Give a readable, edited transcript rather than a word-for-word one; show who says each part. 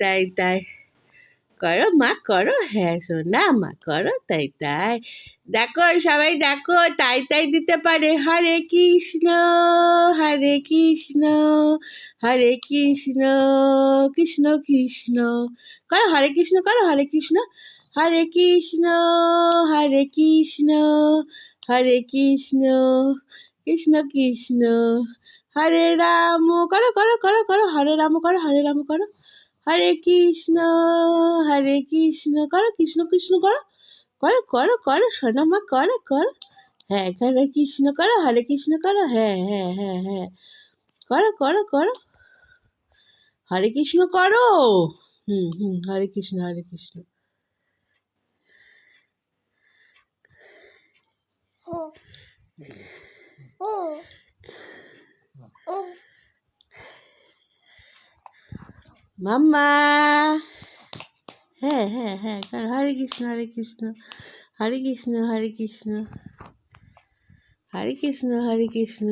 Speaker 1: তাই তাই করো মা করো, হ্যাঁ সোনা মা করো, তাই তাই। দেখো সবাই দেখো, তাই তাই দিতে পারে। হরে কৃষ্ণ হরে কৃষ্ণ হরে কৃষ্ণ কৃষ্ণ কৃষ্ণ। করো হরে কৃষ্ণ, করো হরে কৃষ্ণ, হরে কৃষ্ণ হরে কৃষ্ণ হরে কৃষ্ণ কৃষ্ণ কৃষ্ণ হরে রাম। করো করো করো করো, হরে রাম করো, হরে রাম করো, হরে কৃষ্ণ করো, কৃষ্ণ কৃষ্ণ করো, করো করো করো সোনা মা, করো করো, হ্যাঁ হরে কৃষ্ণ করো, হরে কৃষ্ণ করো, হ্যাঁ হ্যাঁ হ্যাঁ হ্যাঁ, করো করো করো, হরে কৃষ্ণ করো। হরে কৃষ্ণ হরে কৃষ্ণ। মাম্মা, হ্যাঁ হ্যাঁ হ্যাঁ করো, হরে কৃষ্ণ হরে কৃষ্ণ হরে কৃষ্ণ হরে কৃষ্ণ হরে কৃষ্ণ হরে কৃষ্ণ।